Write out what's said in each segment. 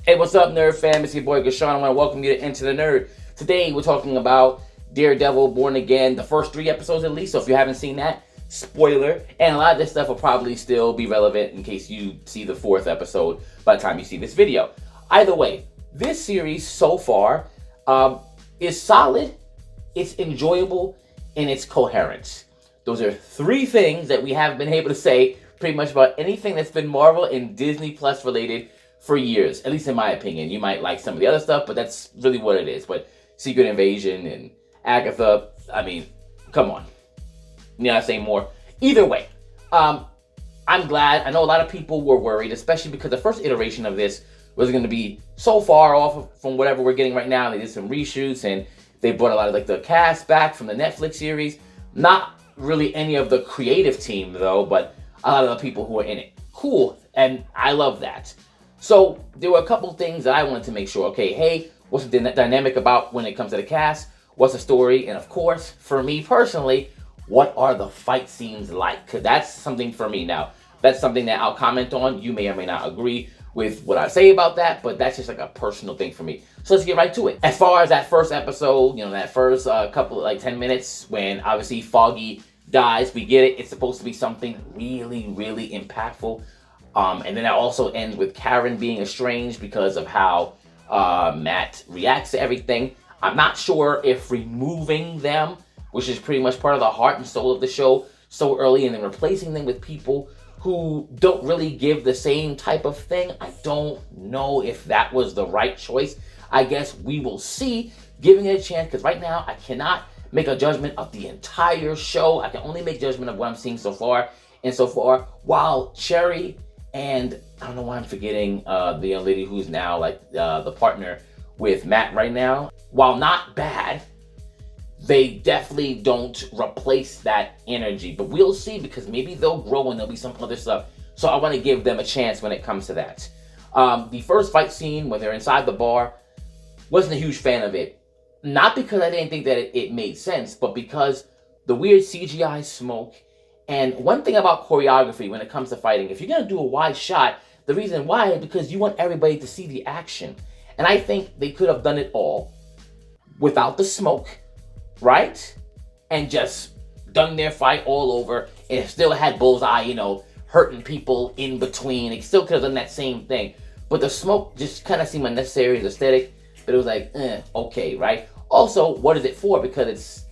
Hey, what's up, Nerd fam? It's your boy Gashawn. I want to welcome you to Into the Nerd. Today, we're talking about Daredevil Born Again, the first 3 episodes at least. So if you haven't seen that, spoiler. And a lot of this stuff will probably still be relevant in case you see the 4th episode by the time you see this video. Either way, this series so far is solid, it's enjoyable, and it's coherent. Those are 3 things that we haven't been able to say pretty much about anything that's been Marvel and Disney Plus related for years, at least in my opinion. You might like some of the other stuff, but that's really what it is. But Secret Invasion and Agatha, I mean, come on. You know, I say more. Either way, I'm glad. I know a lot of people were worried, especially because the first iteration of this was going to be so far off from whatever we're getting right now. They did some reshoots and they brought a lot of like the cast back from the Netflix series. Not really any of the creative team though, but a lot of the people who are in it. Cool, and I love that. So there were a couple things that I wanted to make sure, okay, hey, what's the dynamic about when it comes to the cast? What's the story? And of course, for me personally, what are the fight scenes like? Because that's something for me now. That's something that I'll comment on. You may or may not agree with what I say about that, but that's just like a personal thing for me. So let's get right to it. As far as that first episode, you know, that first couple of like 10 minutes when obviously Foggy dies, we get it. It's supposed to be something really, really impactful. And then that also ends with Karen being estranged because of how Matt reacts to everything. I'm not sure if removing them, which is pretty much part of the heart and soul of the show, so early and then replacing them with people who don't really give the same type of thing, I don't know if that was the right choice. I guess we will see, giving it a chance, because right now I cannot make a judgment of the entire show. I can only make judgment of what I'm seeing so far. And so far, while Cherry and I don't know why I'm forgetting the young lady who's now like the partner with Matt right now, while not bad, they definitely don't replace that energy. But we'll see, because maybe they'll grow and there'll be some other stuff. So I want to give them a chance when it comes to that. The first fight scene when they're inside the bar, wasn't a huge fan of it. Not because I didn't think that it made sense, but because the weird CGI smoke. And one thing about choreography when it comes to fighting, if you're going to do a wide shot, the reason why is because you want everybody to see the action. And I think they could have done it all without the smoke, right? And just done their fight all over and still had Bullseye, you know, hurting people in between. It still could have done that same thing. But the smoke just kind of seemed unnecessary as aesthetic. But it was like, okay, right? Also, what is it for? Because it's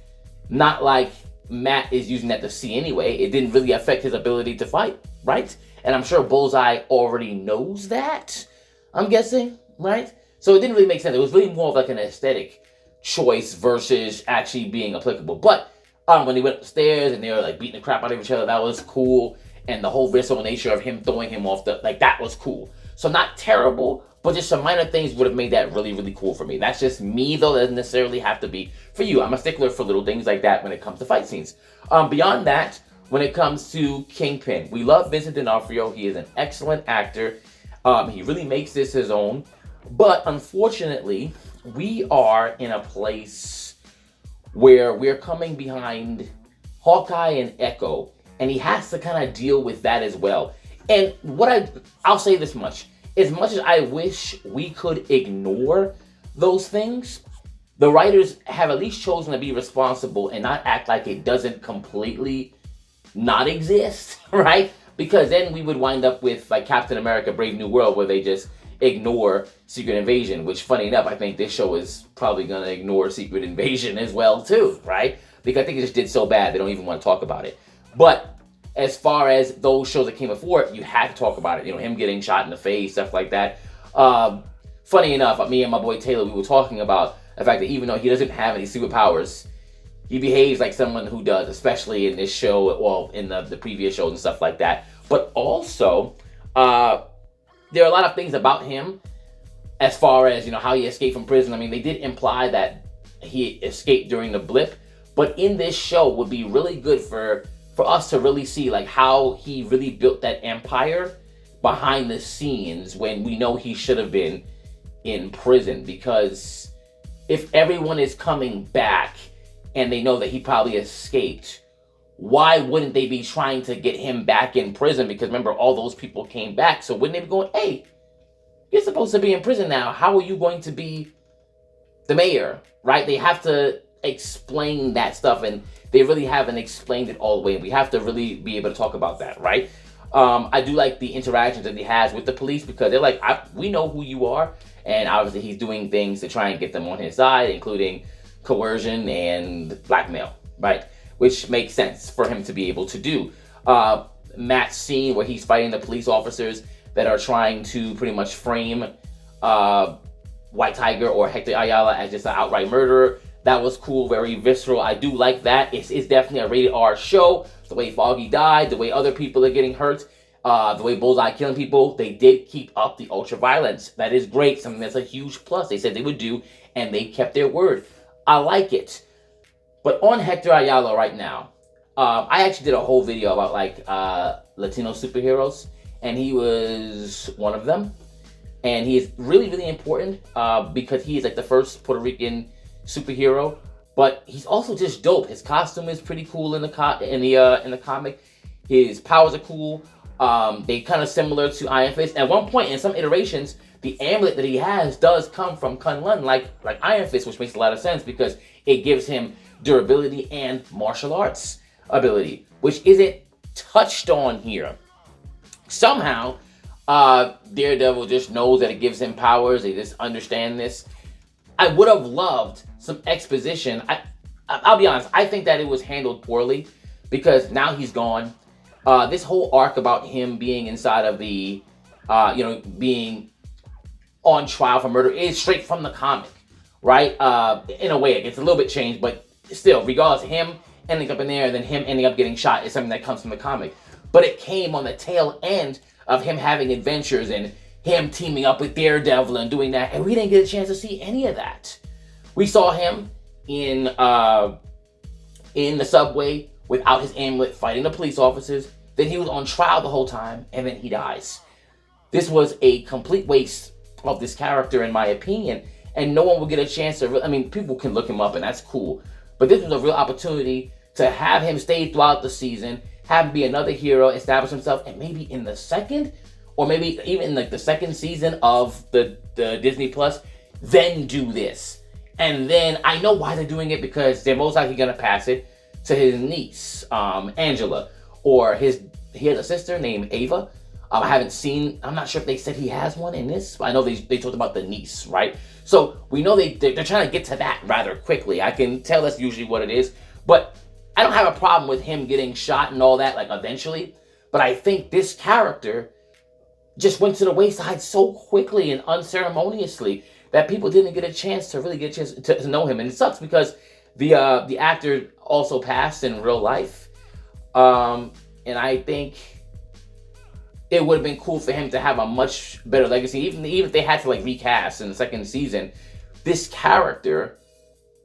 not like Matt is using that to see anyway. It didn't really affect his ability to fight, right? And I'm sure Bullseye already knows that, I'm guessing, right? So it didn't really make sense. It was really more of like an aesthetic choice versus actually being applicable. But when they went upstairs and they were like beating the crap out of each other, that was cool. And the whole visceral nature of him throwing him off that was cool. So not terrible, but just some minor things would have made that really, really cool for me. That's just me, though. That doesn't necessarily have to be for you. I'm a stickler for little things like that when it comes to fight scenes. Beyond that, when it comes to Kingpin, we love Vincent D'Onofrio. He is an excellent actor. He really makes this his own. But unfortunately, we are in a place where we're coming behind Hawkeye and Echo, and he has to kind of deal with that as well. And I'll say this much. As much as I wish we could ignore those things, the writers have at least chosen to be responsible and not act like it doesn't completely not exist, right? Because then we would wind up with like Captain America Brave New World, where they just ignore Secret Invasion, which funny enough, I think this show is probably going to ignore Secret Invasion as well too, right? Because I think it just did so bad, they don't even want to talk about it. But as far as those shows that came before it, you had to talk about it. You know, him getting shot in the face, stuff like that. Funny enough, me and my boy Taylor, we were talking about the fact that even though he doesn't have any superpowers, he behaves like someone who does, especially in this show, well, in the previous shows and stuff like that. But also, there are a lot of things about him as far as, you know, how he escaped from prison. I mean, they did imply that he escaped during the blip, but in this show would be really good for us to really see like how he really built that empire behind the scenes when we know he should have been in prison. Because if everyone is coming back and they know that he probably escaped, why wouldn't they be trying to get him back in prison? Because remember, all those people came back. So wouldn't they be going, hey, you're supposed to be in prison now. How are you going to be the mayor, right? They have to explain that stuff, and they really haven't explained it all the way. We have to really be able to talk about that, right? I do like the interactions that he has with the police, because they're like, we know who you are, and obviously he's doing things to try and get them on his side, including coercion and blackmail, right? Which makes sense for him to be able to do. Matt's scene where he's fighting the police officers that are trying to pretty much frame White Tiger or Hector Ayala as just an outright murderer. That was cool, very visceral. I do like that. It's definitely a rated R show. The way Foggy died, the way other people are getting hurt, the way Bullseye killing people, they did keep up the ultra violence. That is great, something that's a huge plus. They said they would do, and they kept their word. I like it. But on Hector Ayala right now, I actually did a whole video about Latino superheroes, and he was one of them. And he is really, really important because he is like the first Puerto Rican superhero. But he's also just dope. His costume is pretty cool in the comic. His powers are cool. They kind of similar to Iron Fist. At one point in some iterations, the amulet that he has does come from Kunlun, like Iron Fist, which makes a lot of sense because it gives him durability and martial arts ability, which isn't touched on here. Somehow, Daredevil just knows that it gives him powers. They just understand this. I would have loved some exposition. I'll be honest, I think that it was handled poorly because now he's gone. This whole arc about him being inside of the, being on trial for murder is straight from the comic, right? In a way, it's a little bit changed, but still, regardless, him ending up in there and then him ending up getting shot is something that comes from the comic. But it came on the tail end of him having adventures and him teaming up with Daredevil and doing that, and we didn't get a chance to see any of that. We saw him in the subway without his amulet fighting the police officers. Then he was on trial the whole time, and then he dies. This was a complete waste of this character, in my opinion, and no one will get a chance to. People can look him up, and that's cool. But this was a real opportunity to have him stay throughout the season, have him be another hero, establish himself, and maybe in the second, or maybe even in the second season of the Disney Plus, then do this. And then I know why they're doing it, because they're most likely gonna pass it to his niece, Angela, or he has a sister named Ava. I'm not sure if they said he has one in this, but I know they talked about the niece, right? So we know they're trying to get to that rather quickly. I can tell that's usually what it is, but I don't have a problem with him getting shot and all that, eventually. But I think this character just went to the wayside so quickly and unceremoniously that people didn't get a chance to really get a chance to know him. And it sucks because the actor also passed in real life. And I think it would have been cool for him to have a much better legacy. Even if they had to recast in the second season, this character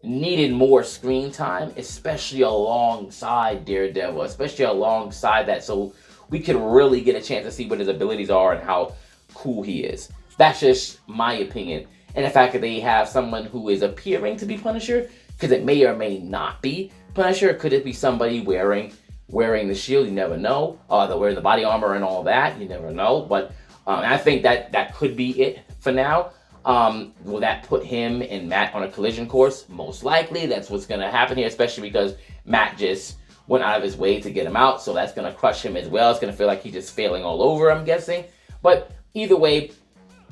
needed more screen time, especially alongside Daredevil, especially alongside that, so we could really get a chance to see what his abilities are and how cool he is. That's just my opinion. And the fact that they have someone who is appearing to be Punisher, because it may or may not be Punisher. Could it be somebody wearing the shield? You never know. They're wearing the body armor and all that. You never know. But I think that could be it for now. Will that put him and Matt on a collision course? Most likely. That's what's going to happen here, especially because Matt just went out of his way to get him out. So that's going to crush him as well. It's going to feel like he's just failing all over, I'm guessing. But either way,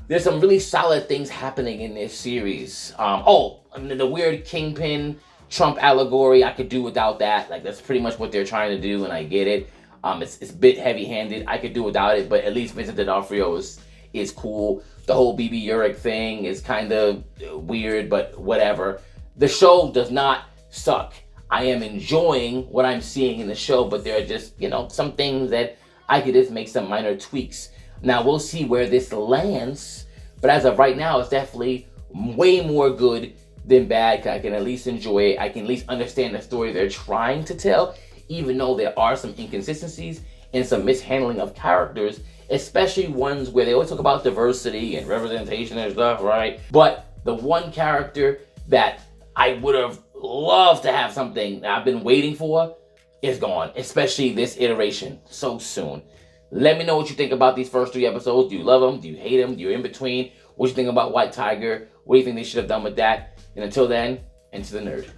there's some really solid things happening in this series. The weird Kingpin Trump allegory, I could do without that. That's pretty much what they're trying to do, and I get it. It's a bit heavy-handed. I could do without it, but at least Vincent D'Onofrio is cool. The whole BB Urich thing is kind of weird, but whatever. The show does not suck. I am enjoying what I'm seeing in the show, but there are just, some things that I could just make some minor tweaks. Now, we'll see where this lands, but as of right now, it's definitely way more good than bad, because I can at least enjoy it. I can at least understand the story they're trying to tell, even though there are some inconsistencies and some mishandling of characters, especially ones where they always talk about diversity and representation and stuff, right? But the one character that I would have loved to have something that I've been waiting for is gone, especially this iteration so soon. Let me know what you think about these first 3 episodes. Do you love them? Do you hate them? Do you in between? What you think about White Tiger? What do you think they should have done with that? And until then, into the nerd.